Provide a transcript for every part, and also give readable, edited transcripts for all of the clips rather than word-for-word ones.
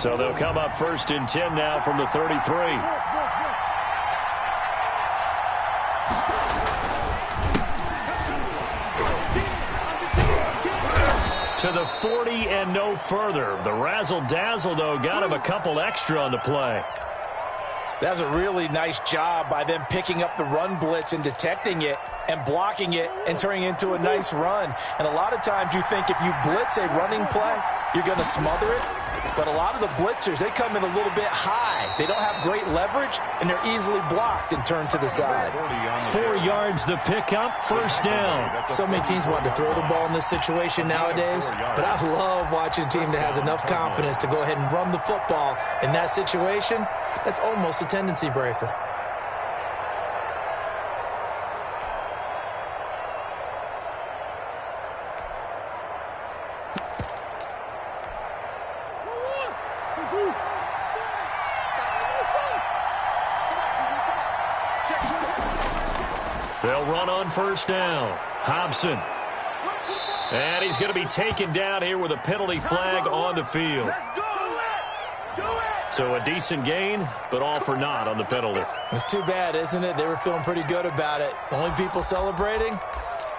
So they'll come up 1st and 10 now from the 33. To the 40 and no further. The razzle-dazzle, though, got him a couple extra on the play. That was a really nice job by them picking up the run blitz and detecting it and blocking it and turning it into a nice run. And a lot of times you think if you blitz a running play, you're going to smother it. But a lot of the blitzers, they come in a little bit high. They don't have great leverage, and they're easily blocked and turned to the side. 4 yards the pickup, 1st down. So many teams want to throw the ball in this situation nowadays, but I love watching a team that has enough confidence to go ahead and run the football in that situation. That's almost a tendency breaker. They'll run on 1st down. Hobson. And he's going to be taken down here with a penalty flag on the field. So a decent gain, but all for naught on the penalty. It's too bad, isn't it? They were feeling pretty good about it. The only people celebrating,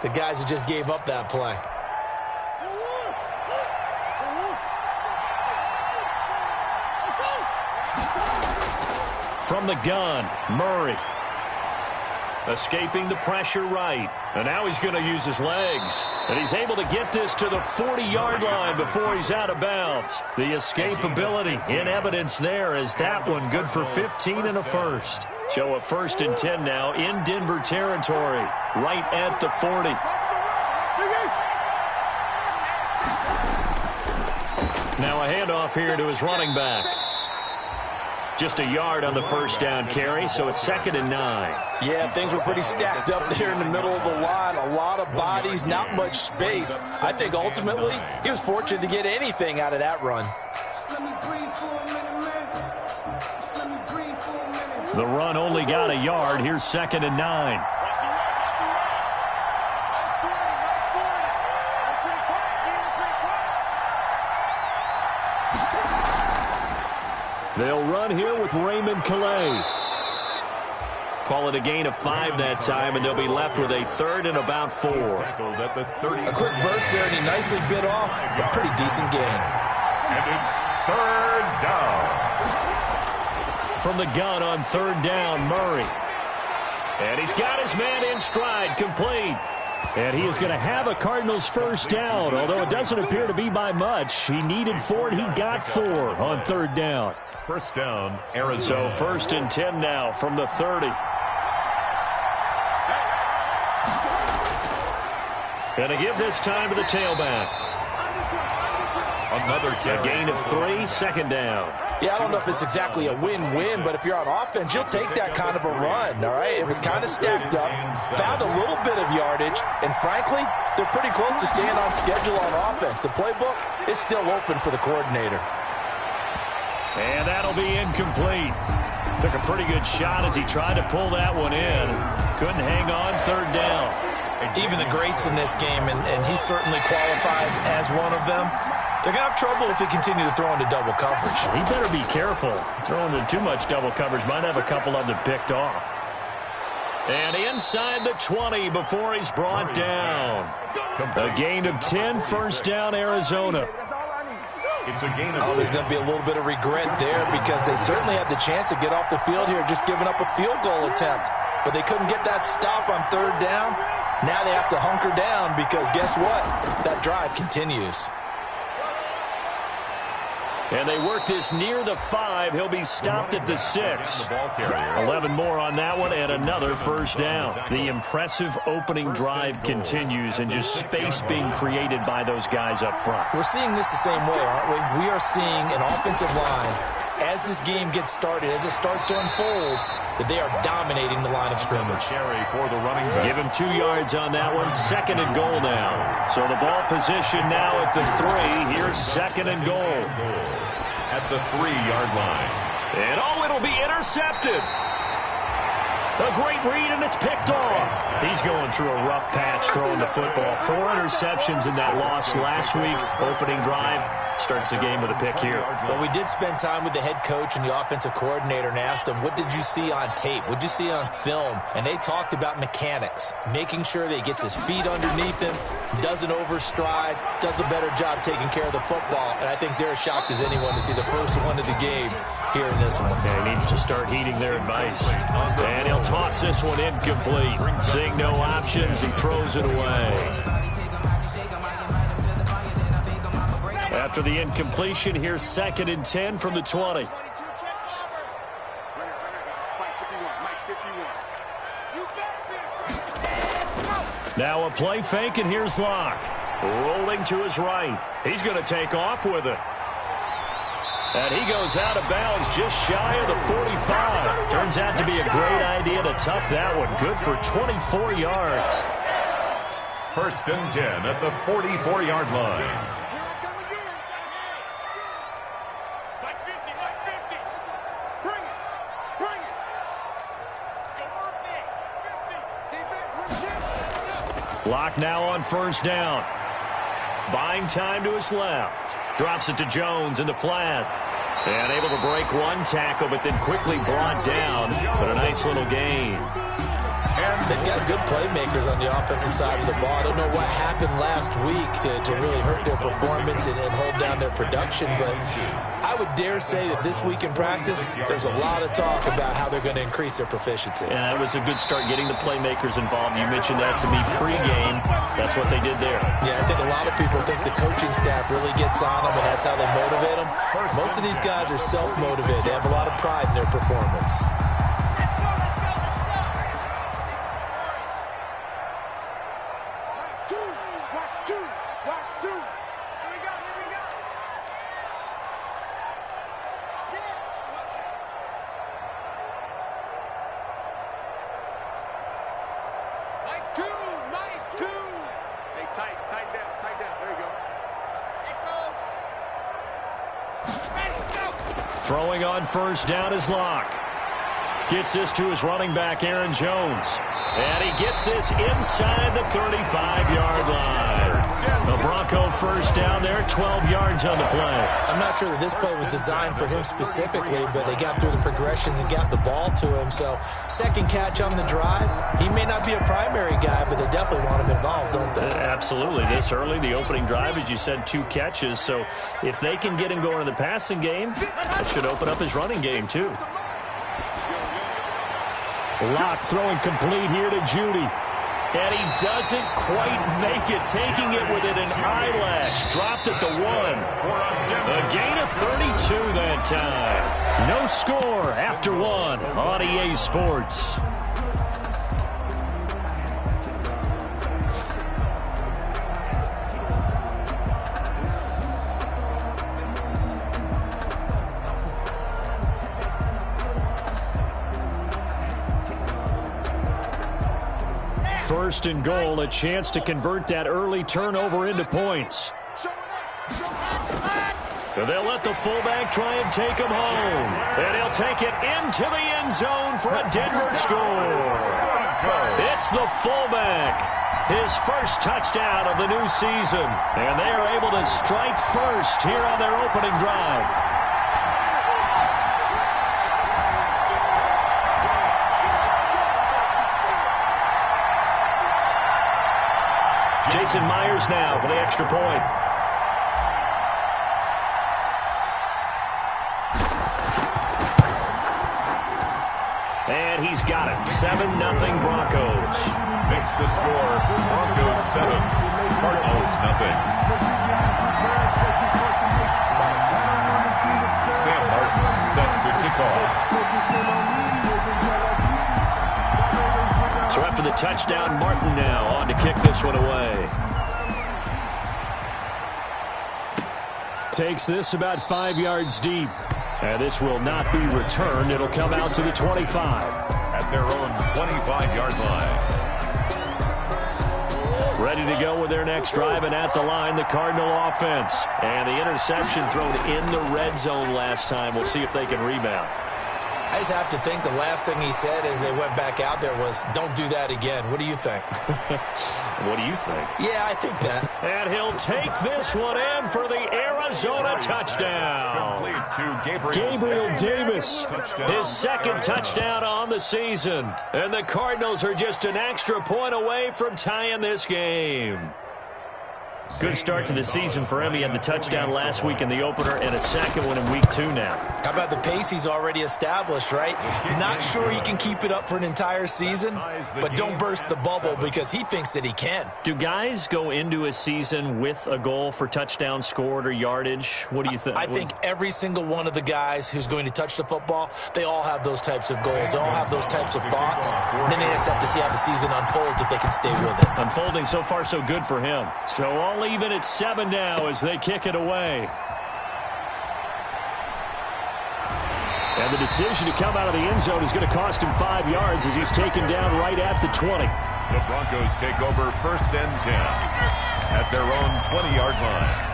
the guys who just gave up that play. From the gun, Murray. Escaping the pressure right. And now he's going to use his legs. And he's able to get this to the 40-yard line before he's out of bounds. The escapability in evidence there as that one good for 15 and a first. So a 1st and 10 now in Denver territory, right at the 40. Now a handoff here to his running back. Just a yard on the 1st down carry, so it's 2nd and 9. Yeah, things were pretty stacked up there in the middle of the line. A lot of bodies, not much space. I think ultimately he was fortunate to get anything out of that run. The run only got a yard. Here's 2nd and 9. They'll run here with Raymond Calais. Call it a gain of 5 that time, and they'll be left with a 3rd and about 4. A quick burst there, and he nicely bit off a pretty decent gain. And it's 3rd down. From the gun on 3rd down, Murray. And he's got his man in stride, complete. And he is going to have a Cardinals 1st down, although it doesn't appear to be by much. He needed 4, and he got 4 on 3rd down. 1st down, Arizona. So 1st and 10 now from the 30. And to give this time to the tailback. Another A gain of 3, 2nd down. Yeah, I don't know if it's exactly a win-win, but if you're on offense, you'll take that kind of a run, all right? It was kind of stacked up, found a little bit of yardage, and frankly, they're pretty close to staying on schedule on offense. The playbook is still open for the coordinator. And that'll be incomplete. Took a pretty good shot as he tried to pull that one in. Couldn't hang on 3rd down. Even the greats in this game, and he certainly qualifies as one of them, they're going to have trouble if they continue to throw into double coverage. He better be careful. Throwing into too much double coverage might have a couple of them picked off. And inside the 20 before he's brought down. A gain of 10, 1st down, Arizona. It's a gain of there's going to be a little bit of regret there because they certainly had the chance to get off the field here, just giving up a field goal attempt. But they couldn't get that stop on 3rd down. Now they have to hunker down because guess what? That drive continues. And they work this near the 5. He'll be stopped at the 6. 11 more on that one and another 1st down. The impressive opening drive continues and just space being created by those guys up front. We're seeing this the same way, aren't we? We are seeing an offensive line, as this game gets started, as it starts to unfold, that they are dominating the line of scrimmage. For the running back. Give him 2 yards on that one. 2nd and goal now. So the ball position now at the 3. Here's 2nd and goal. At the 3-yard line. And it'll be intercepted. A great read, and it's picked off. He's going through a rough patch throwing the football. 4 interceptions in that loss last week. Opening drive, Starts the game with a pick here. But we did spend time with the head coach and the offensive coordinator and asked them, what did you see on tape? What did you see on film? And they talked about mechanics, making sure that he gets his feet underneath him, doesn't overstride, does a better job taking care of the football. And I think they're as shocked as anyone to see the first one of the game here in this one. Okay, he needs to start heeding their advice. And he'll toss this one incomplete. Seeing no options, he throws it away. After the incompletion, here's 2nd and 10 from the 20. Now a play fake, and here's Locke. Rolling to his right. He's going to take off with it. And he goes out of bounds just shy of the 45. Turns out to be a great idea to tuck that one. Good for 24 yards. 1st and 10 at the 44-yard line. Locke now on 1st down. Buying time to his left. Drops it to Jones in the flat. And able to break one tackle, but then quickly brought down. But a nice little gain. They've got good playmakers on the offensive side of the ball. I don't know what happened last week to really hurt their performance and hold down their production, but I would dare say that this week in practice, there's a lot of talk about how they're going to increase their proficiency. And that was a good start getting the playmakers involved. You mentioned that to me pregame. That's what they did there. Yeah, I think a lot of people think the coaching staff really gets on them, and that's how they motivate them. Most of these guys are self-motivated. They have a lot of pride in their performance. Throwing on 1st down is Locke. Gets this to his running back, Aaron Jones. And he gets this inside the 35-yard line. The Bronco 1st down there, 12 yards on the play. I'm not sure that this play was designed for him specifically, but they got through the progressions and got the ball to him. So 2nd catch on the drive. He may not be a primary guy, but they definitely want him involved, don't they? Absolutely. This early, the opening drive, as you said, 2 catches. So if they can get him going in the passing game, that should open up his running game too. Locke throwing complete here to Judy. And he doesn't quite make it, taking it within an eyelash. Dropped at the 1. A gain of 32 that time. No score after 1 on EA Sports. First and goal, a chance to convert that early turnover into points. And they'll let the fullback try and take him home. And he'll take it into the end zone for a Denver score. It's the fullback. His first touchdown of the new season. And they are able to strike first here on their opening drive. Jason Myers now for the extra point. And he's got it. 7-0 Broncos. Makes the score. Broncos 7, Cardinals 0. Sam Martin set to kick off. So after the touchdown, Martin now on to kick this one away. Takes this about 5 yards deep. And this will not be returned. It'll come out to the 25. At their own 25-yard line. Ready to go with their next drive, and at the line, the Cardinal offense. And the interception thrown in the red zone last time. We'll see if they can rebound. I just have to think the last thing he said as they went back out there was, don't do that again. What do you think? What do you think? Yeah, I think that. And he'll take this one in for the Arizona touchdown. Gabriel Davis, his second touchdown on the season. And the Cardinals are just an extra point away from tying this game. Good start to the season for him. He had the touchdown last week in the opener and a second one in week 2 now. How about the pace he's already established, right? Not sure he can keep it up for an entire season, but don't burst the bubble because he thinks that he can. Do guys go into a season with a goal for touchdown scored or yardage? What do you think? I think every single one of the guys who's going to touch the football, they all have those types of goals. They all have those types of thoughts. And then they just have to see how the season unfolds if they can stay with it. Unfolding so far so good for him. So all even at 7 now as they kick it away. And the decision to come out of the end zone is going to cost him 5 yards as he's taken down right at the 20. The Broncos take over 1st and 10 at their own 20-yard line.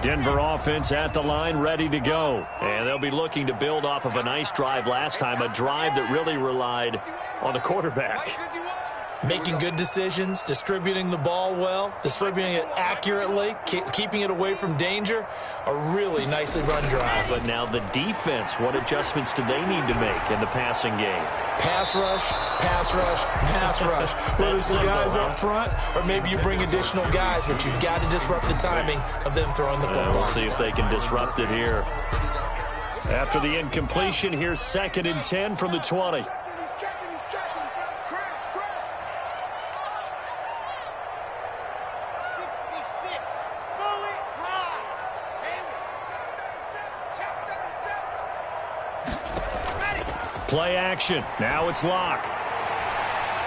Denver offense at the line, ready to go. And they'll be looking to build off of a nice drive last time, a drive that really relied on the quarterback. Making good decisions, distributing the ball well, distributing it accurately, keeping it away from danger. A really nicely run drive. But now the defense, what adjustments do they need to make in the passing game? Pass rush, pass rush, pass rush. Whether it's the guys up front or maybe you bring additional guys, but you've got to disrupt the timing of them throwing the football. We'll see if they can disrupt it here. After the incompletion, here's 2nd and 10 from the 20. Play action. Now it's Locke.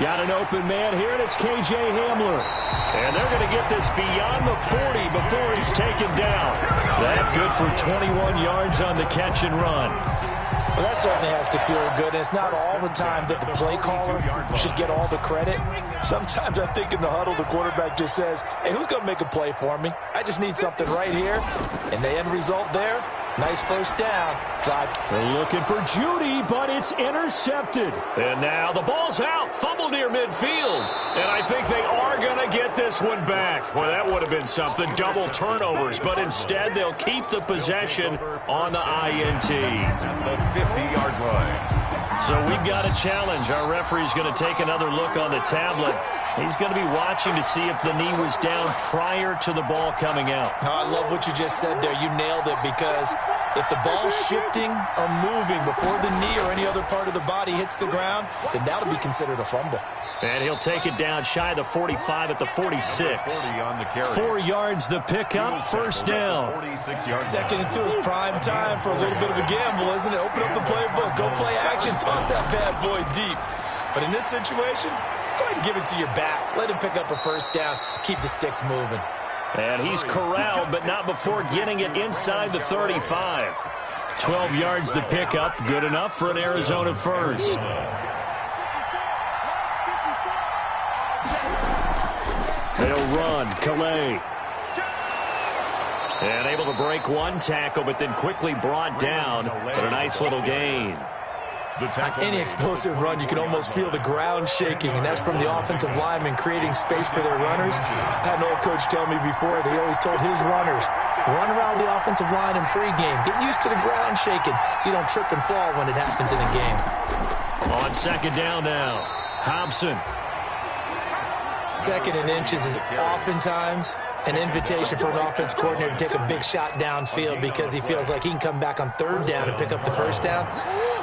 Got an open man here, and it's K.J. Hamler. And they're going to get this beyond the 40 before he's taken down. That good for 21 yards on the catch and run. Well, that certainly has to feel good. And it's not all the time that the play caller should get all the credit. Sometimes I think in the huddle, the quarterback just says, hey, who's going to make a play for me? I just need something right here. And the end result there, nice first down. Drive. They're looking for Judy, but it's intercepted. And now the ball's out. Fumble near midfield. And I think they are going to get this one back. Well, that would have been something. Double turnovers. But instead, they'll keep the possession on the INT. At the 50-yard line. So we've got a challenge. Our referee's going to take another look on the tablet. He's going to be watching to see if the knee was down prior to the ball coming out. Oh, I love what you just said there. You nailed it, because if the ball's shifting or moving before the knee or any other part of the body hits the ground, then that'll be considered a fumble. And he'll take it down shy of the 45 at the 46. 4 yards the pickup, first down. 2nd and 2 is prime time for a little bit of a gamble, isn't it? Open up the playbook, go play action, toss that bad boy deep. But in this situation, go ahead and give it to your back. Let him pick up a first down. Keep the sticks moving. And he's corralled, but not before getting it inside the 35. 12 yards the pickup, good enough for an Arizona first. They'll run. Calais. And able to break one tackle, but then quickly brought down. But a nice little gain. On any explosive run, you can almost feel the ground shaking, and that's from the offensive linemen creating space for their runners. I had an old coach tell me before, they always told his runners, run around the offensive line in pregame. Get used to the ground shaking so you don't trip and fall when it happens in a game. On 2nd down now, Hobson. 2nd and inches is oftentimes an invitation for an offense coordinator to take a big shot downfield because he feels like he can come back on 3rd down and pick up the first down.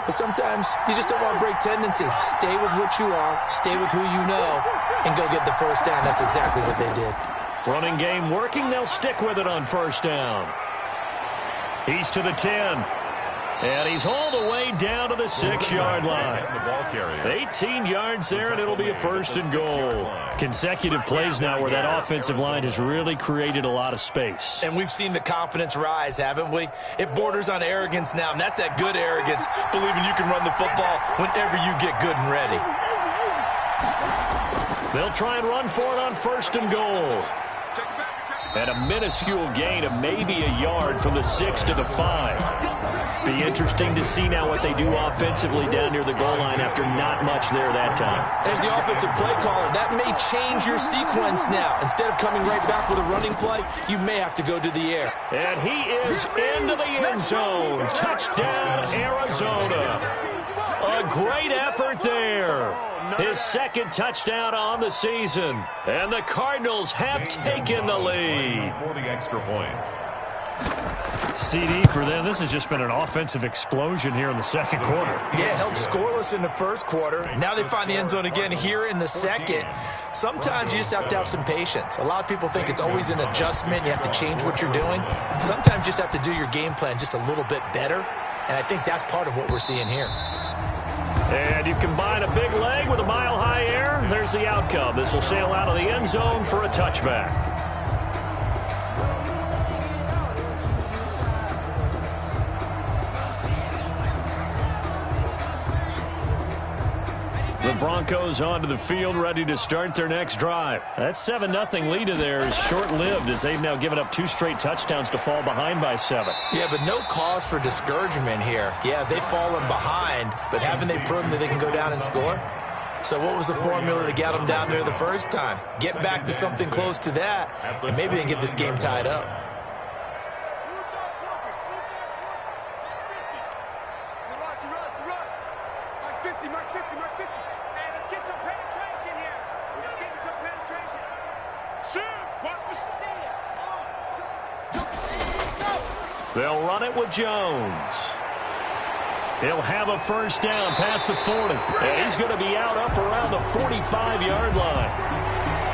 But sometimes you just don't want to break tendency. Stay with what you are, stay with who you know, and go get the first down. That's exactly what they did. Running game working. They'll stick with it on 1st down. He's to the 10. And he's all the way down to the 6-yard line. 18 yards there, and it'll be a 1st and goal. Consecutive plays now where that offensive line has really created a lot of space. And we've seen the confidence rise, haven't we? It borders on arrogance now, and that's that good arrogance, believing you can run the football whenever you get good and ready. They'll try and run for it on 1st and goal. And a minuscule gain of maybe a yard from the 6 to the 5. Be interesting to see now what they do offensively down near the goal line after not much there that time. As the offensive play caller, that may change your sequence now. Instead of coming right back with a running play, you may have to go to the air. And he is into the end zone. Touchdown, Arizona. A great effort there. His 2nd touchdown on the season. And the Cardinals have taken the lead. For the extra point. CD for them. This has just been an offensive explosion here in the 2nd quarter. Yeah, held scoreless in the 1st quarter. Now they find the end zone again here in the 2nd. Sometimes you just have to have some patience. A lot of people think it's always an adjustment. You have to change what you're doing. Sometimes you just have to do your game plan just a little bit better. And I think that's part of what we're seeing here. And you combine a big leg with a mile-high air, there's the outcome. This will sail out of the end zone for a touchback. The Broncos onto the field, ready to start their next drive. That 7-0 lead of theirs is short-lived as they've now given up 2 straight touchdowns to fall behind by 7. Yeah, but no cause for discouragement here. Yeah, they've fallen behind, but haven't they proven that they can go down and score? So what was the formula to get them down there the first time? Get back to something close to that, and maybe they can get this game tied up. They'll run it with Jones. He'll have a 1st down past the 40. And he's going to be out up around the 45-yard line.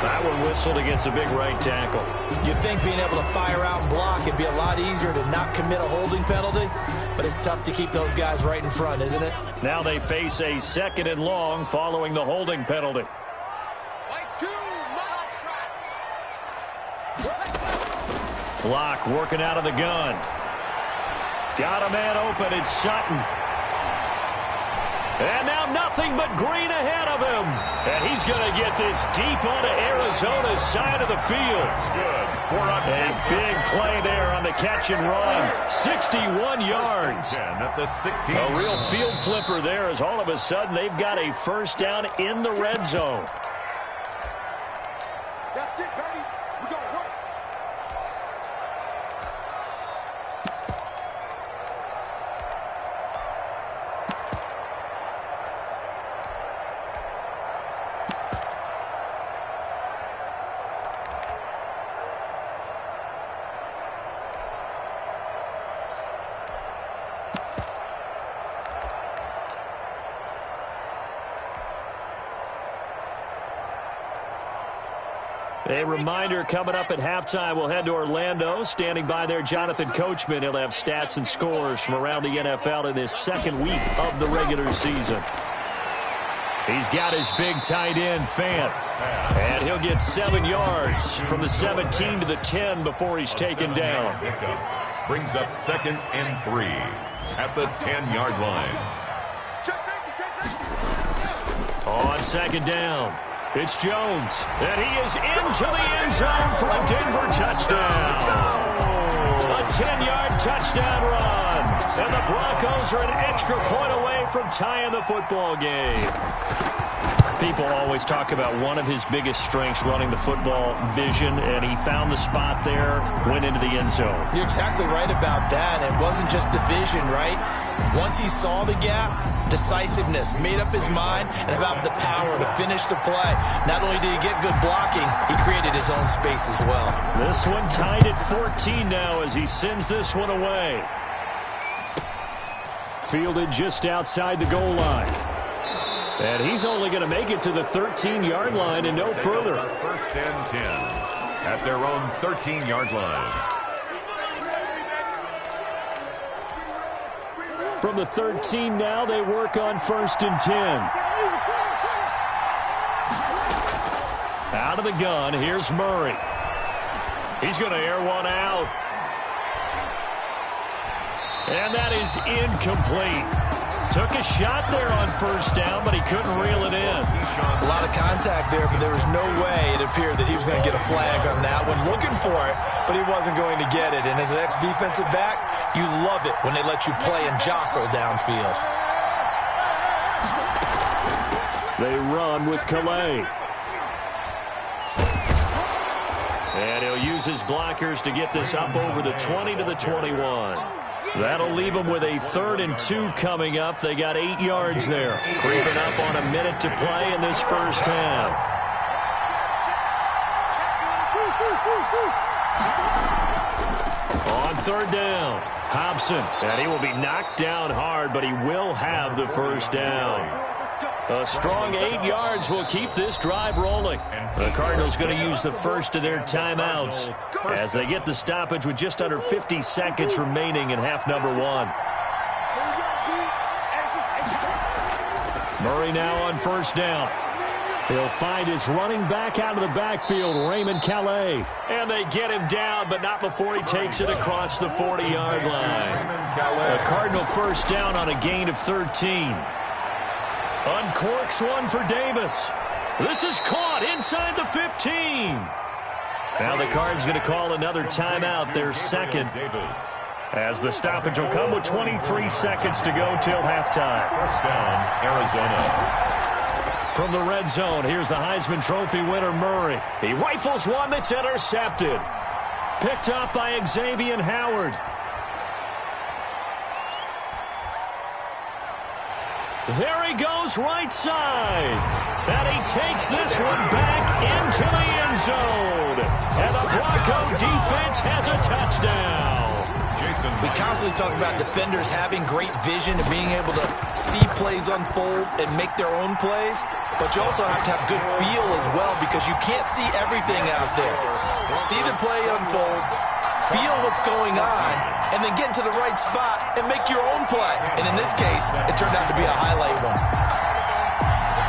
That one whistled against a big right tackle. You'd think being able to fire out and block it'd be a lot easier to not commit a holding penalty, but it's tough to keep those guys right in front, isn't it? Now they face a 2nd and long following the holding penalty. Block working out of the gun. Got a man open. It's Sutton. And now nothing but green ahead of him. And he's going to get this deep onto Arizona's side of the field. Good. A big play there on the catch and run. 61 yards. At the 16. A real field flipper there as all of a sudden they've got a 1st down in the red zone. That's it, baby. We're going to work. A reminder coming up at halftime, we'll head to Orlando. Standing by there, Jonathan Coachman. He'll have stats and scores from around the NFL in his 2nd week of the regular season. He's got his big tight end, Fant. And he'll get 7 yards from the 17 to the 10 before he's taken down. Brings up 2nd and 3 at the 10-yard line. On 2nd down, it's Jones. And he is into the end zone for a Denver touchdown. A 10-yard touchdown run. And the Broncos are an extra point away from tying the football game. People always talk about one of his biggest strengths running the football, vision, and he found the spot there, went into the end zone. You're exactly right about that. It wasn't just the vision, right? Once he saw the gap, decisiveness, made up his mind, and about the power to finish the play. Not only did he get good blocking, he created his own space as well. This one tied at 14 now as he sends this one away. Fielded just outside the goal line. And he's only going to make it to the 13-yard line and no further. 1st and 10 at their own 13-yard line. From the 13 now, they work on 1st and 10. Out of the gun, here's Murray. He's going to air one out. And that is incomplete. Took a shot there on 1st down, but he couldn't reel it in. A lot of contact there, but there was no way it appeared that he was going to get a flag on that one. Looking for it, but he wasn't going to get it. And as an ex-defensive back, you love it when they let you play and jostle downfield. They run with Calais. And he'll use his blockers to get this up over the 20 to the 21. That'll leave them with a 3rd and 2 coming up. They got 8 yards there. Creeping up on a minute to play in this first half. On 3rd down, Hobson. And he will be knocked down hard, but he will have the 1st down. A strong 8 yards will keep this drive rolling. The Cardinals going to use the first of their timeouts as they get the stoppage with just under 50 seconds remaining in half number 1. Murray now on 1st down. He'll find his running back out of the backfield, Raymond Calais. And they get him down, but not before he takes it across the 40-yard line. A Cardinal 1st down on a gain of 13. Uncorks one for Davis. This is caught inside the 15. Now the Cards going to call another timeout, their second, as the stoppage will come with 23 seconds to go till halftime. 1st down, Arizona. From the red zone, here's the Heisman Trophy winner, Murray. He rifles one that's intercepted. Picked up by Xavier Howard. There he goes, right side. And he takes this one back into the end zone. And the Bronco defense has a touchdown. We constantly talk about defenders having great vision and being able to see plays unfold and make their own plays. But you also have to have good feel as well, because you can't see everything out there. See the play unfold, feel what's going on, and then get into the right spot and make your own play. And in this case, it turned out to be a highlight one.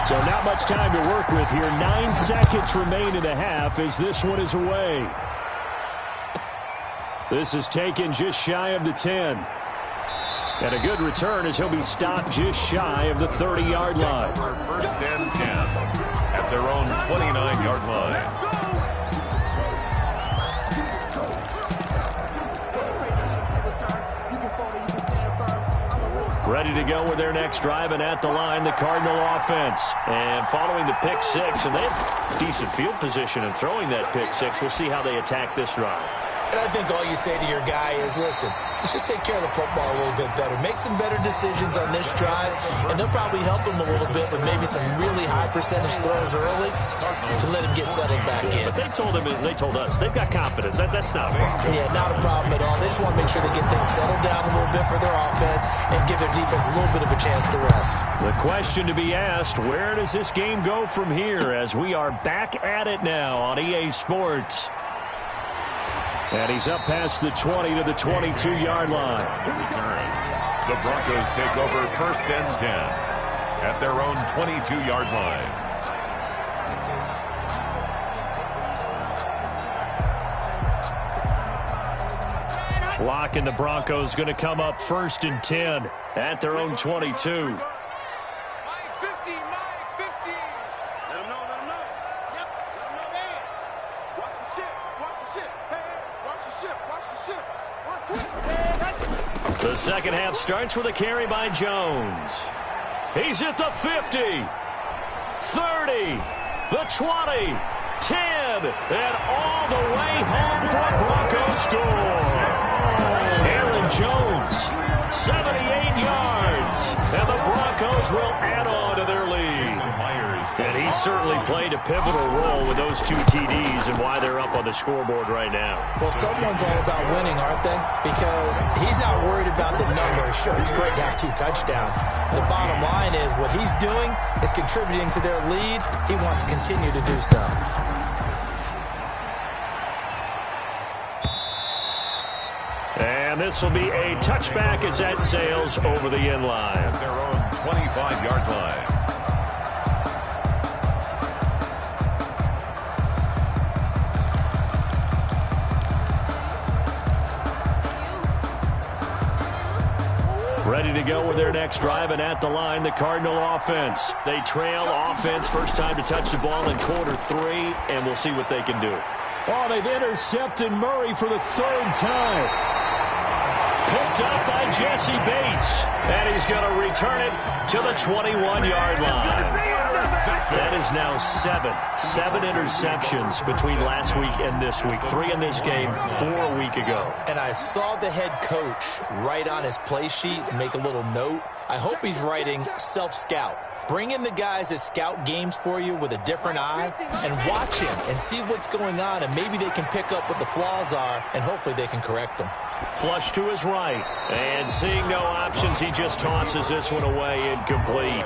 So not much time to work with here. 9 seconds remain in the half as this one is away. This is taken just shy of the 10. And a good return as he'll be stopped just shy of the 30-yard line. 1st and 10 at their own 29-yard line. Ready to go with their next drive, and at the line, the Cardinal offense. And following the pick 6, and they have decent field position in throwing that pick 6. We'll see how they attack this drive. And I think all you say to your guy is, listen, let's just take care of the football a little bit better. Make some better decisions on this drive, and they'll probably help him a little bit with maybe some really high percentage throws early to let him get settled back in. But they told us, they've got confidence. That's not a problem. Yeah, not a problem at all. They just want to make sure they get things settled down a little bit for their offense and give their defense a little bit of a chance to rest. The question to be asked, where does this game go from here, as we are back at it now on EA Sports? And he's up past the 20 to the 22-yard line. The Broncos take over 1st and 10 at their own 22-yard line. Blocking the Broncos going to come up 1st and 10 at their own 22. The second half starts with a carry by Jones. He's at the 50, 30, the 20, 10, and all the way home for a Broncos score. Aaron Jones, 78 yards, and the Broncos will add on to their lead. And he certainly played a pivotal role with those 2 TDs and why they're up on the scoreboard right now. Well, someone's all about winning, aren't they? Because he's not worried about the number. Sure, it's great to have 2 touchdowns. The bottom line is what he's doing is contributing to their lead. He wants to continue to do so. And this will be a touchback as that sails over the end line. At their own 25-yard line. Ready to go with their next drive, and at the line, the Cardinal offense. They trail offense, first time to touch the ball in quarter 3, and we'll see what they can do. Oh, they've intercepted Murray for the 3rd time. Picked up by Jesse Bates, and he's going to return it to the 21-yard line. That is now 7 interceptions between last week and this week. 3 in this game, 4 a week ago. And I saw the head coach write on his play sheet, make a little note. I hope he's writing self-scout. Bring in the guys that scout games for you with a different eye and watch him and see what's going on, and maybe they can pick up what the flaws are, and hopefully they can correct them. Flush to his right, and seeing no options, he just tosses this one away, incomplete.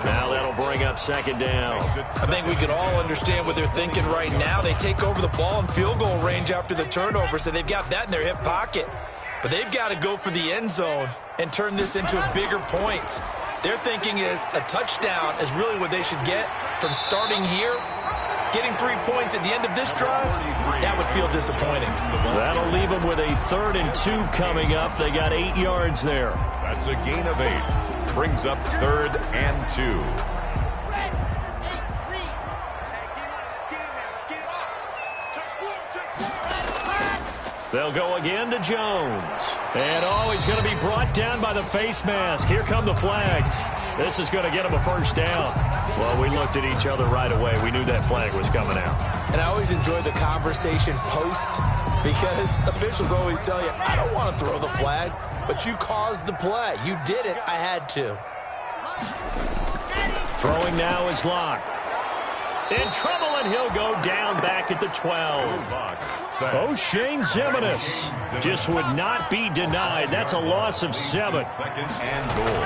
Now that'll bring up 2nd down. I think we can all understand what they're thinking right now. They take over the ball in field goal range after the turnover, so they've got that in their hip pocket. But they've got to go for the end zone and turn this into bigger points. Their thinking is a touchdown is really what they should get from starting here. Getting 3 points at the end of this drive, that would feel disappointing. That'll leave them with a 3rd and 2 coming up. They got 8 yards there. That's a gain of 8. Brings up 3rd and 2. They'll go again to Jones. And, he's going to be brought down by the face mask. Here come the flags. This is going to get him a 1st down. Well, we looked at each other right away. We knew that flag was coming out. And I always enjoy the conversation post because officials always tell you, I don't want to throw the flag, but you caused the play. You did it. I had to. Throwing now is Locke. In trouble, and he'll go down back at the 12. O'Shane Zimenez just would not be denied. That's a loss of 7. 2nd and goal.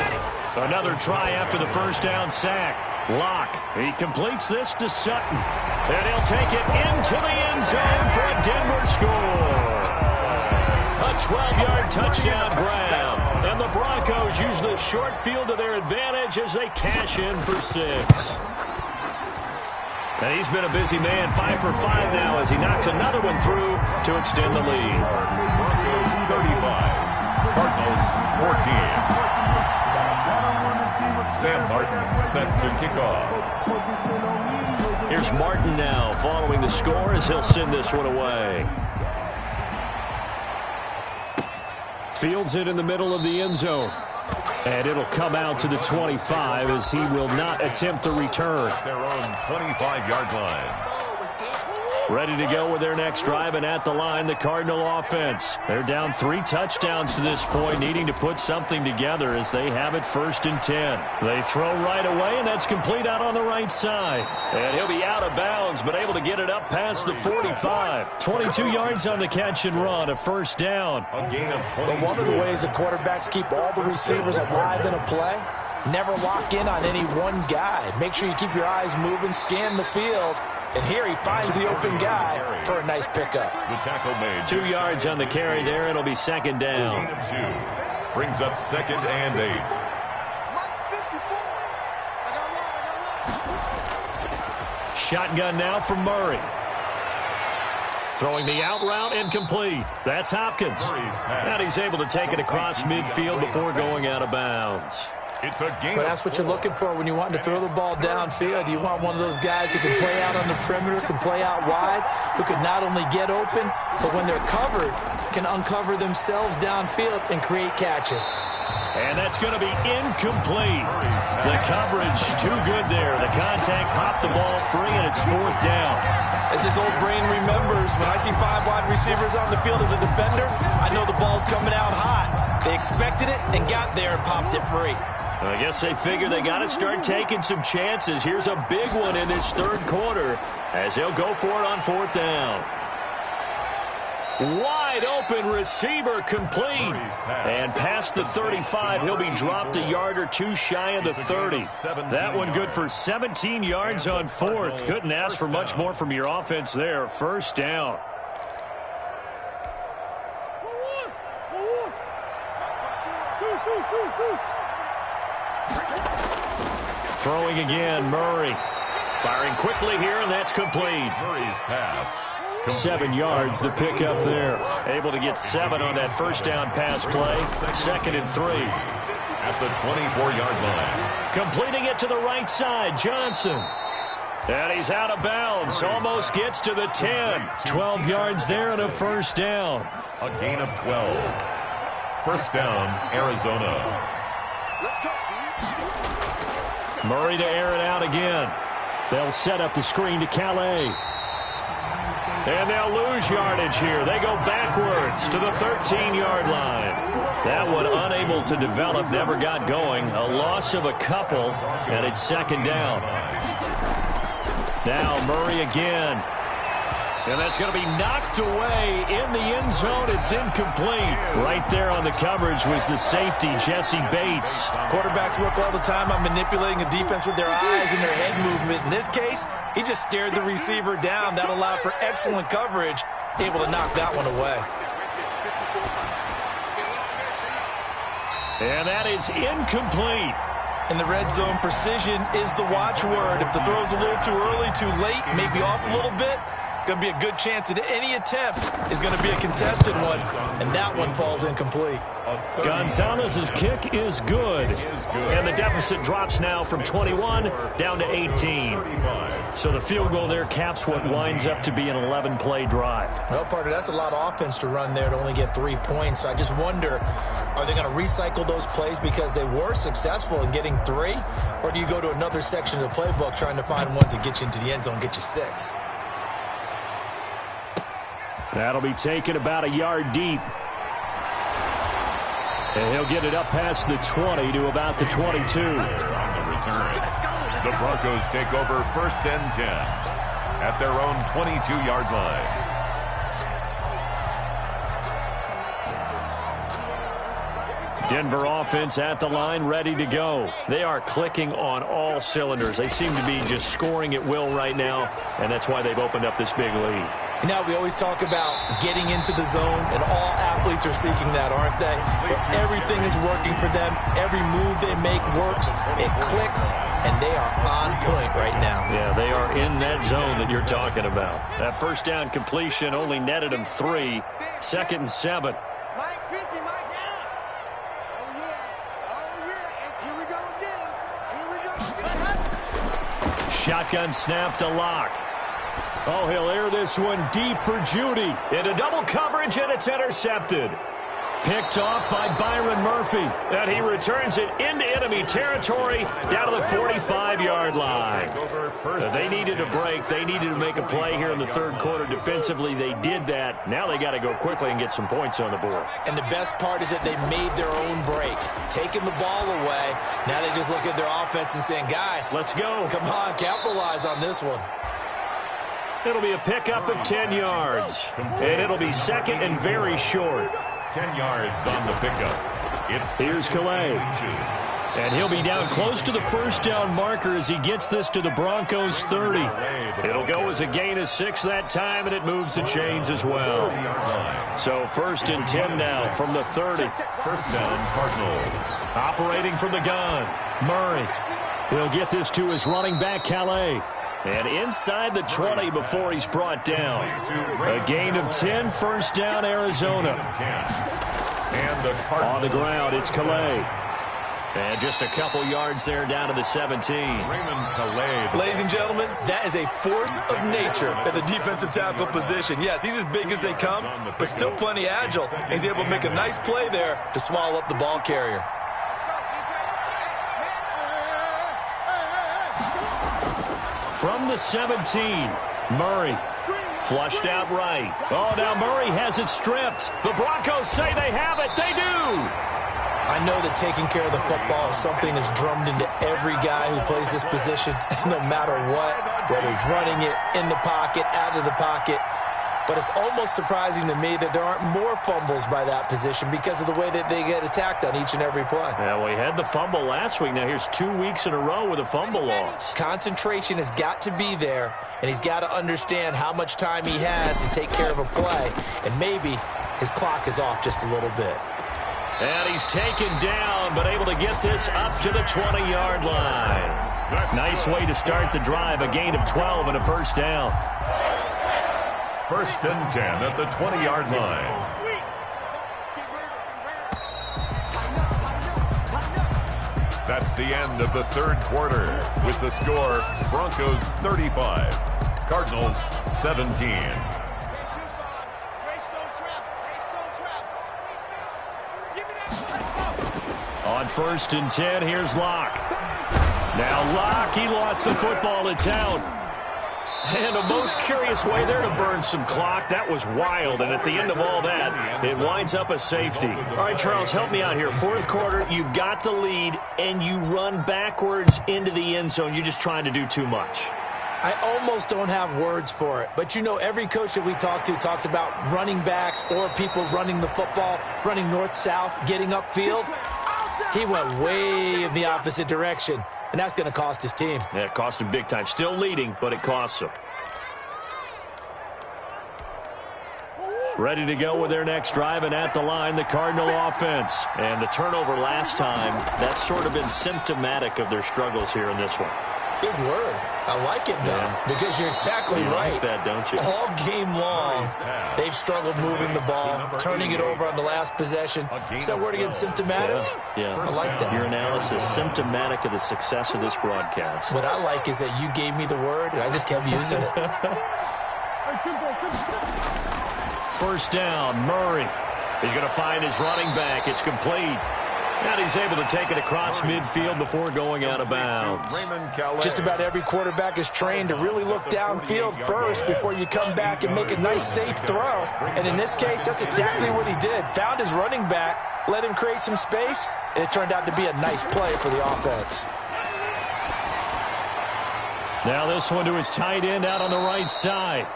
Another try after the 1st down sack. Locke, he completes this to Sutton. And he'll take it into the end zone for a Denver score. A 12-yard touchdown grab. And the Broncos use the short field to their advantage as they cash in for 6. And he's been a busy man, 5 for 5 now as he knocks another one through to extend the lead. Broncos 35, Cardinals 14. Sam Martin set to kick off. Here's Martin now following the score as he'll send this one away. Fields it in the middle of the end zone. And it'll come out to the 25 as he will not attempt the return. Their own 25-yard line. Ready to go with their next drive, and at the line, the Cardinal offense. They're down 3 touchdowns to this point, needing to put something together as they have it 1st and 10. They throw right away, and that's complete out on the right side. And he'll be out of bounds, but able to get it up past the 45. 22 yards on the catch and run, a 1st down. A gain of 20. But one of the ways the quarterbacks keep all the receivers alive in a play, never lock in on any one guy. Make sure you keep your eyes moving, scan the field. And here he finds the open guy for a nice pickup. The tackle made. 2 yards on the carry there. It'll be 2nd down. Gain of 2. Brings up 2nd and 8. Shotgun now from Murray. Throwing the out route incomplete. That's Hopkins. And he's able to take it across midfield before going out of bounds. It's a gain. But that's what you're looking for when you want to throw the ball downfield. You want one of those guys who can play out on the perimeter, can play out wide, who can not only get open, but when they're covered, can uncover themselves downfield and create catches. And that's going to be incomplete. The coverage too good there. The contact popped the ball free, and it's 4th down. As this old brain remembers, when I see 5 wide receivers on the field as a defender, I know the ball's coming out hot. They expected it and got there and popped it free. I guess they figure they got to start taking some chances. Here's a big one in this 3rd quarter as he'll go for it on 4th down. Wide open receiver complete. And past the 35, he'll be dropped a yard or 2 shy of the 30. That one good for 17 yards on 4th. Couldn't ask for much more from your offense there. 1st down. Throwing again, Murray. Firing quickly here, and that's complete. Murray's pass. 7 yards, the pickup there. Able to get 7 on that first down pass play. 2nd and 3. At the 24-yard line. Completing it to the right side, Johnson. And he's out of bounds. Almost gets to the 10. 12 yards there and a first down. A gain of 12. First down, Arizona. Murray to air it out again. They'll set up the screen to Calais. And they'll lose yardage here. They go backwards to the 13-yard line. That one unable to develop, never got going. A loss of a couple, and it's 2nd down. Now Murray again. And that's going to be knocked away in the end zone. It's incomplete. Right there on the coverage was the safety, Jesse Bates. Quarterbacks work all the time on manipulating a defense with their eyes and their head movement. In this case, he just stared the receiver down. That allowed for excellent coverage, able to knock that one away. And that is incomplete. In the red zone, precision is the watchword. If the throw's a little too early, too late, maybe off a little bit, going to be a good chance that any attempt is going to be a contested one, and that one falls incomplete. Gonzalez's kick is good. And the deficit drops now from 21 down to 18. So the field goal there caps what winds up to be an 11-play drive. Well, partner, that's a lot of offense to run there to only get 3 points. So I just wonder, are they going to recycle those plays because they were successful in getting 3? Or do you go to another section of the playbook trying to find ones that get you into the end zone and get you 6? That'll be taken about a yard deep. And he'll get it up past the 20 to about the 22. On the return, the Broncos take over 1st and 10 at their own 22-yard line. Denver offense at the line, ready to go. They are clicking on all cylinders. They seem to be just scoring at will right now, and that's why they've opened up this big lead. You know, we always talk about getting into the zone, and all athletes are seeking that, aren't they? But everything is working for them. Every move they make works. It clicks, and they are on point right now. Yeah, they are in that zone that you're talking about. That first down completion only netted them 3. 2nd and 7. Mike 50, Mike out. Oh, yeah. Oh, yeah. And here we go again. Here we go. Shotgun snap to Locke. Oh, he'll air this one deep for Judy. Into double coverage, and it's intercepted. Picked off by Byron Murphy. And he returns it into enemy territory down to the 45-yard line. They needed a break. They needed to make a play here in the 3rd quarter. Defensively, they did that. Now they got to go quickly and get some points on the board. And the best part is that they made their own break. Taking the ball away. Now they just look at their offense and saying, guys, let's go. Come on, capitalize on this one. It'll be a pickup of 10 yards. And it'll be 2nd and very short. 10 yards on the pickup. Here's Calais. And he'll be down close to the first down marker as he gets this to the Broncos 30. It'll go as a gain of 6 that time, and it moves the chains as well. So 1st and 10 now from the 30. First down, Cardinals. Operating from the gun, Murray. He'll get this to his running back, Calais. And inside the 20 before he's brought down. A gain of 10, first down, Arizona. And on the ground, it's Calais. And just a couple yards there down to the 17. Ladies and gentlemen, that is a force of nature at the defensive tackle position. Yes, he's as big as they come, but still plenty agile. He's able to make a nice play there to swallow up the ball carrier. From the 17, Murray flushed out right. Oh, now Murray has it stripped. The Broncos say they have it. They do. I know that taking care of the football is something that's drummed into every guy who plays this position, no matter what, whether he's running it, in the pocket, out of the pocket. But it's almost surprising to me that there aren't more fumbles by that position because of the way that they get attacked on each and every play. Yeah, we had the fumble last week. Now here's 2 weeks in a row with a fumble loss. Concentration has got to be there, and he's got to understand how much time he has to take care of a play. And maybe his clock is off just a little bit. And he's taken down, but able to get this up to the 20-yard line. Nice way to start the drive. A gain of 12 and a first down. 1st and 10 at the 20-yard line. That's the end of the 3rd quarter with the score Broncos 35, Cardinals 17. On 1st and 10, here's Locke. Now Locke, he lost the football. It's out. And a most curious way there to burn some clock. That was wild. And at the end of all that, it winds up a safety. All right, Charles, help me out here. 4th quarter, you've got the lead, and you run backwards into the end zone. You're just trying to do too much. I almost don't have words for it. But, you know, every coach that we talk to talks about running backs or people running the football, running north-south, getting upfield. He went way in the opposite direction, and that's going to cost his team. Yeah, it cost him big time. Still leading, but it costs him. Ready to go with their next drive, and at the line, the Cardinal offense. And the turnover last time, that's sort of been symptomatic of their struggles here in this one. Big word. I like it, though, because you're exactly right. Like that, don't you? All game long, they've struggled moving the ball, turning it over on the last possession. Is that word again, symptomatic? Yeah. I like that. Your analysis, symptomatic of the success of this broadcast. What I like is that you gave me the word, and I just kept using it. 1st down, Murray. He's going to find his running back. It's complete. And he's able to take it across midfield before going out of bounds. Just about every quarterback is trained to really look downfield first before you come back and make a nice, safe throw. And in this case, that's exactly what he did. Found his running back, let him create some space, and it turned out to be a nice play for the offense. Now this one to his tight end out on the right side.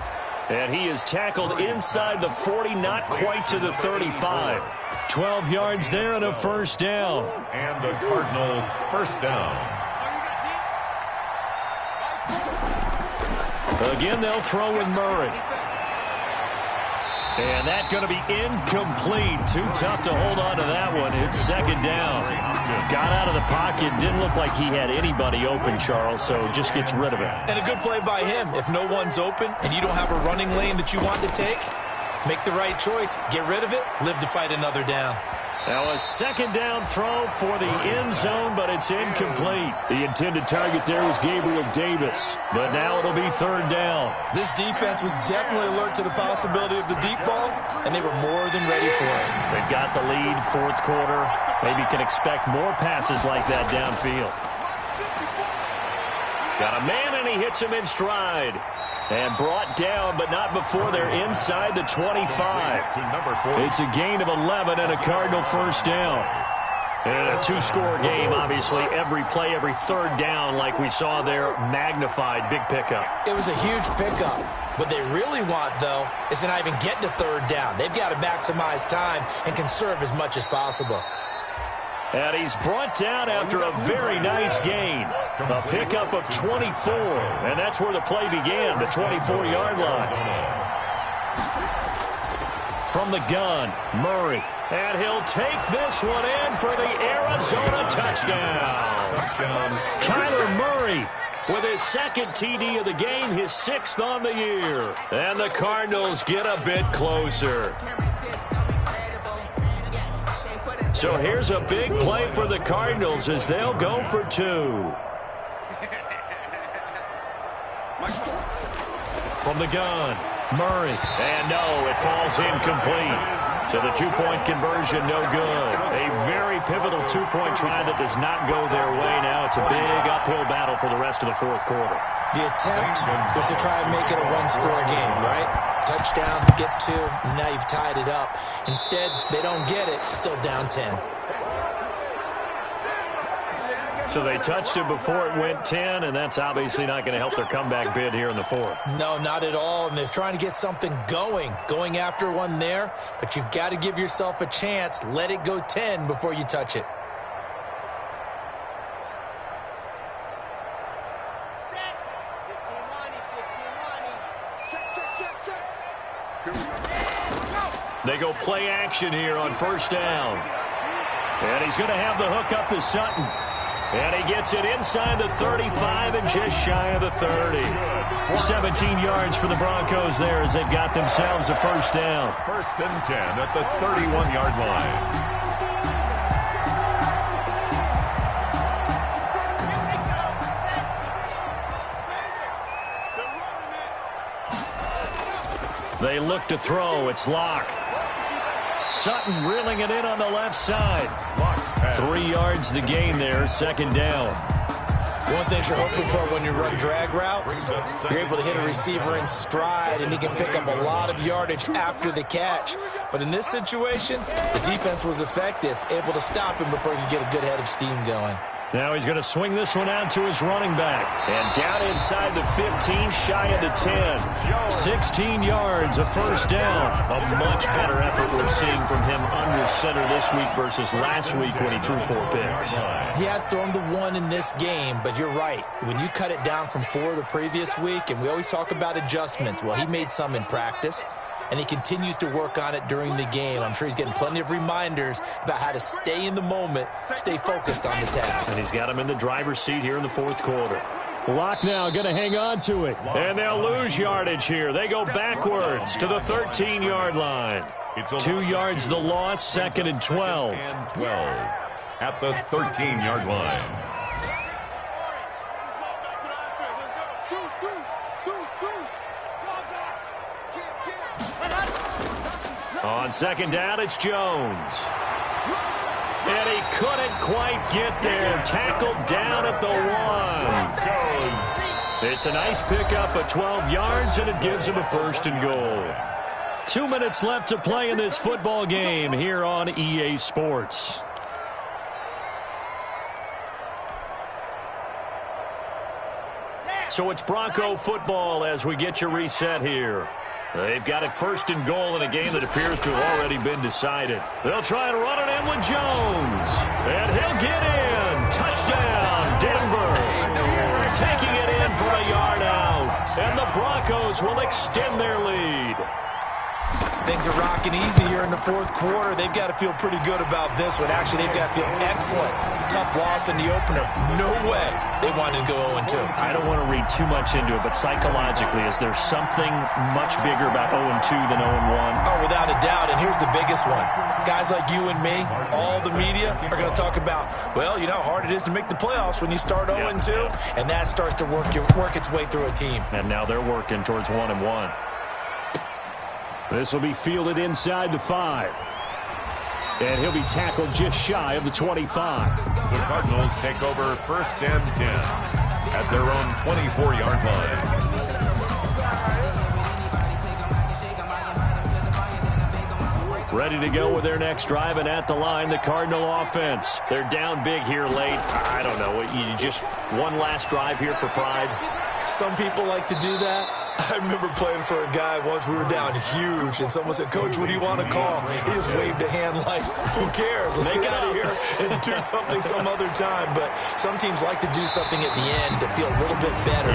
And he is tackled inside the 40, not quite to the 35. 12 yards there and a first down. And the Cardinal first down. Again, they'll throw with Murray. And that's going to be incomplete. Too tough to hold on to that one. It's 2nd down. Got out of the pocket. Didn't look like he had anybody open, Charles, so just gets rid of it. And a good play by him. If no one's open and you don't have a running lane that you want to take, make the right choice. Get rid of it. Live to fight another down. Now a 2nd down throw for the end zone, but it's incomplete. The intended target there was Gabriel Davis, but now it'll be 3rd down. This defense was definitely alert to the possibility of the deep ball, and they were more than ready for it. They've got the lead, 4th quarter. Maybe can expect more passes like that downfield. Got a man, and he hits him in stride. And brought down, but not before they're inside the 25. It's a gain of 11 and a Cardinal first down. And a 2-score game, obviously. Every play, every 3rd down, like we saw there, magnified. Big pickup. It was a huge pickup. What they really want, though, is to not even get to 3rd down. They've got to maximize time and conserve as much as possible. And he's brought down after a very nice gain. A pickup of 24. And that's where the play began, the 24-yard line. From the gun, Murray. And he'll take this one in for the Arizona touchdown. Kyler Murray with his 2nd TD of the game, his 6th on the year. And the Cardinals get a bit closer. So here's a big play for the Cardinals as they'll go for 2. From the gun, Murray. And no, it falls incomplete. So the 2-point conversion, no good. A very pivotal 2-point try that does not go their way now. It's a big uphill battle for the rest of the 4th quarter. The attempt was to try and make it a 1-score game, right? Touchdown, get 2, now you've tied it up. Instead, they don't get it, still down 10. So they touched it before it went 10, and that's obviously not going to help their comeback bid here in the 4th. No, not at all, and they're trying to get something going after one there, but you've got to give yourself a chance. Let it go 10 before you touch it. Set. 15-90. Check. They go play action here on 1st down. And he's going to have the hook up to Sutton. And he gets it inside the 35 and just shy of the 30. 17 yards for the Broncos there as they've got themselves a first down. 1st and 10 at the 31-yard line. They look to throw. It's Locke. Sutton reeling it in on the left side. 3 yards the gain there, 2nd down. One thing you're hoping for when you run drag routes, you're able to hit a receiver in stride, and he can pick up a lot of yardage after the catch. But in this situation, the defense was effective, able to stop him before he could get a good head of steam going. Now he's going to swing this one out to his running back. And down inside the 15, shy of the 10. 16 yards, a first down. A much better effort we're seeing from him under center this week versus last week when he threw 4 picks. He has thrown the 1 in this game, but you're right. When you cut it down from 4 the previous week, and we always talk about adjustments, well, he made some in practice, and he continues to work on it during the game. I'm sure he's getting plenty of reminders about how to stay in the moment, stay focused on the task. And he's got him in the driver's seat here in the 4th quarter. Locke now going to hang on to it. And they'll lose yardage here. They go backwards to the 13-yard line. 2 yards the loss, 2nd and 12. And 12 at the 13-yard line. On 2nd down, it's Jones. And he couldn't quite get there. Tackled down at the 1. It's a nice pickup of 12 yards, and it gives him a 1st and goal. 2 minutes left to play in this football game here on EA Sports. So it's Bronco football as we get you reset here. They've got it 1st and goal in a game that appears to have already been decided. They'll try to run it in with Jones. And he'll get in. Touchdown, Denver. Taking it in for a yard out. And the Broncos will extend their lead. Things are rocking easy here in the 4th quarter. They've got to feel pretty good about this one. Actually, they've got to feel excellent. Tough loss in the opener. No way they wanted to go 0-2. I don't want to read too much into it, but psychologically, is there something much bigger about 0-2 than 0-1? Oh, without a doubt, and here's the biggest one. Guys like you and me, all the media, are going to talk about, well, you know how hard it is to make the playoffs when you start 0-2, and that starts to work its way through a team. And now they're working towards 1-1. This will be fielded inside the 5. And he'll be tackled just shy of the 25. The Cardinals take over 1st and 10 at their own 24-yard line. Ready to go with their next drive, and at the line, the Cardinal offense. They're down big here late. I don't know. You just one last drive here for pride? Some people like to do that. I remember playing for a guy once. We were down huge, and someone said, "Coach, what do you want to call?" He just waved a hand like, "Who cares? Let's get out of here and do something some other time." But some teams like to do something at the end to feel a little bit better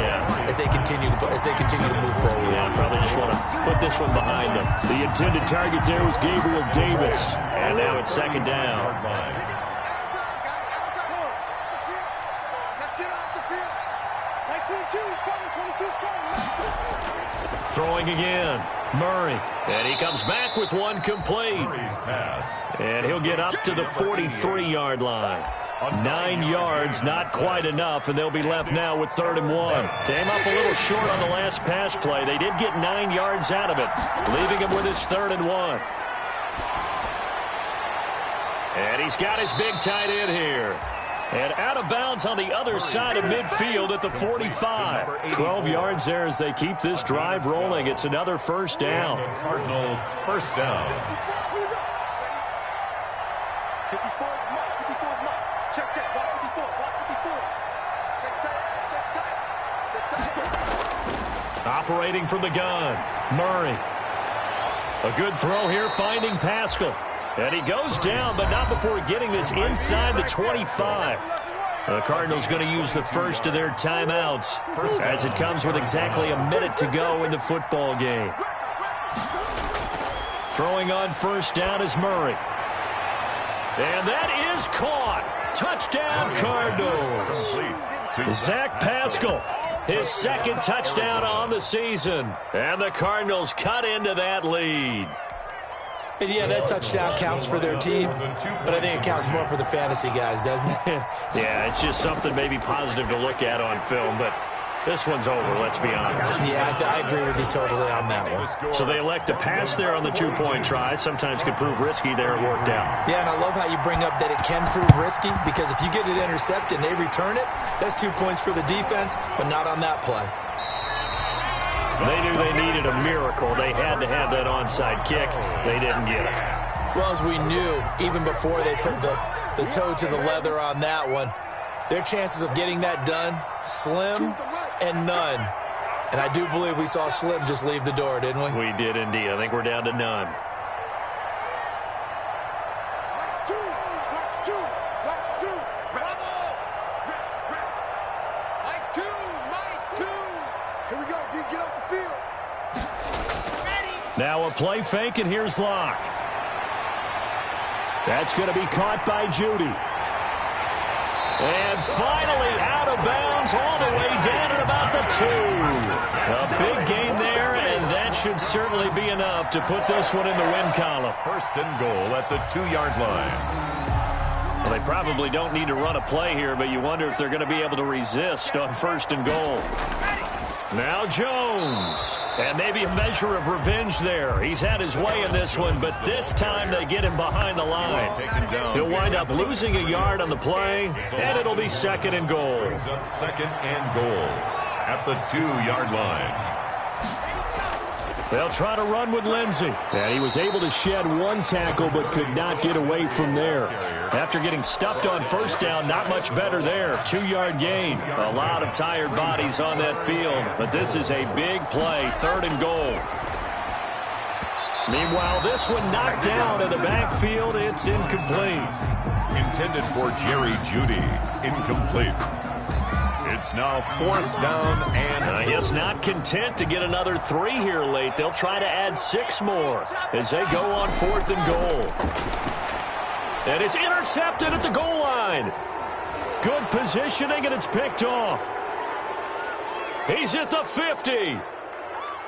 as they continue to move forward. Yeah, probably just want to put this one behind them. The intended target there was Gabriel Davis, and now it's 2nd down. Throwing again, Murray. And he comes back with one complete. And he'll get up to the 43-yard line. 9 yards, not quite enough, and they'll be left now with 3rd and 1. Came up a little short on the last pass play. They did get 9 yards out of it, leaving him with his 3rd and 1. And he's got his big tight end here. And out of bounds on the other side of midfield at the 45. 12 yards there as they keep this drive rolling. It's another 1st down. Cardinal 1st down. Operating from the gun, Murray. A good throw here, finding Pascal. And he goes down, but not before getting this inside the 25. The Cardinals going to use the first of their timeouts as it comes with exactly a minute to go in the football game. Throwing on 1st down is Murray. And that is caught. Touchdown, Cardinals. Zach Pascal, his second touchdown on the season. And the Cardinals cut into that lead. And yeah, that touchdown counts for their team, but I think it counts more for the fantasy guys, doesn't it? Yeah, it's just something maybe positive to look at on film, but this one's over, let's be honest. Yeah, I agree with you totally on that one. So they elect to pass there on the two-point try. Sometimes could prove risky there. It worked out. Yeah, and I love how you bring up that it can prove risky, because if you get it intercepted and they return it, that's 2 points for the defense, but not on that play. They knew they needed a miracle. They had to have that onside kick. They didn't get it. Well, as we knew, even before they put the toe to the leather on that one, their chances of getting that done, slim and none. And I do believe we saw Slim just leave the door, didn't we? We did indeed. I think we're down to none. Now a play fake, and here's Locke. That's going to be caught by Judy. And finally out of bounds all the way down at about the 2. A big gain there, and that should certainly be enough to put this one in the win column. First and goal at the 2-yard line. Well, they probably don't need to run a play here, but you wonder if they're going to be able to resist on first and goal. Now Jones. And maybe a measure of revenge there. He's had his way in this one, but this time they get him behind the line. He'll wind up losing a yard on the play, and it'll be second and goal. Second and goal at the 2-yard line. They'll try to run with Lindsey. And he was able to shed one tackle, but could not get away from there. After getting stuffed on first down, not much better there. 2-yard gain. A lot of tired bodies on that field, but this is a big play, third and goal. Meanwhile, this one knocked down in the backfield. It's incomplete. Intended for Jerry Judy. Incomplete. It's now 4th down and... I guess not content to get another 3 here late. They'll try to add 6 more as they go on 4th and goal. And it's intercepted at the goal line. Good positioning, and it's picked off. He's at the 50.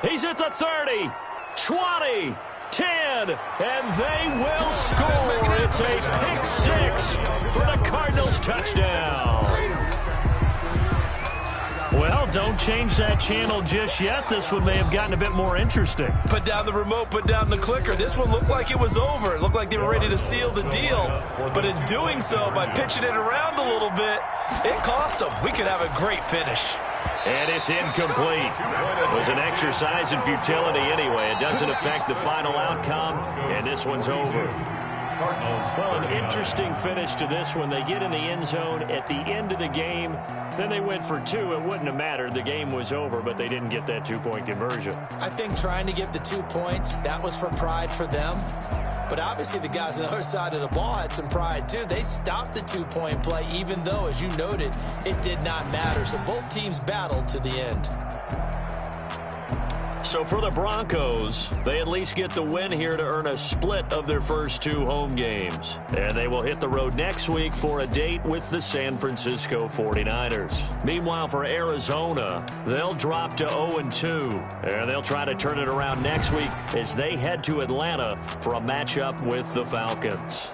He's at the 30, 20, 10, and they will score. It's a pick 6 for the Cardinals touchdown. Well, don't change that channel just yet. This one may have gotten a bit more interesting. Put down the remote, put down the clicker. This one looked like it was over. It looked like they were ready to seal the deal. But in doing so, by pitching it around a little bit, it cost them. We could have a great finish. And it's incomplete. It was an exercise in futility anyway. It doesn't affect the final outcome, and this one's over. Well, an interesting finish to this one. They get in the end zone at the end of the game. Then they went for 2. It wouldn't have mattered. The game was over, but they didn't get that 2-point conversion. I think trying to get the 2 points, that was for pride for them. But obviously the guys on the other side of the ball had some pride too. They stopped the 2-point play, even though, as you noted, it did not matter. So both teams battled to the end. So for the Broncos, they at least get the win here to earn a split of their first 2 home games. And they will hit the road next week for a date with the San Francisco 49ers. Meanwhile, for Arizona, they'll drop to 0-2. And they'll try to turn it around next week as they head to Atlanta for a matchup with the Falcons.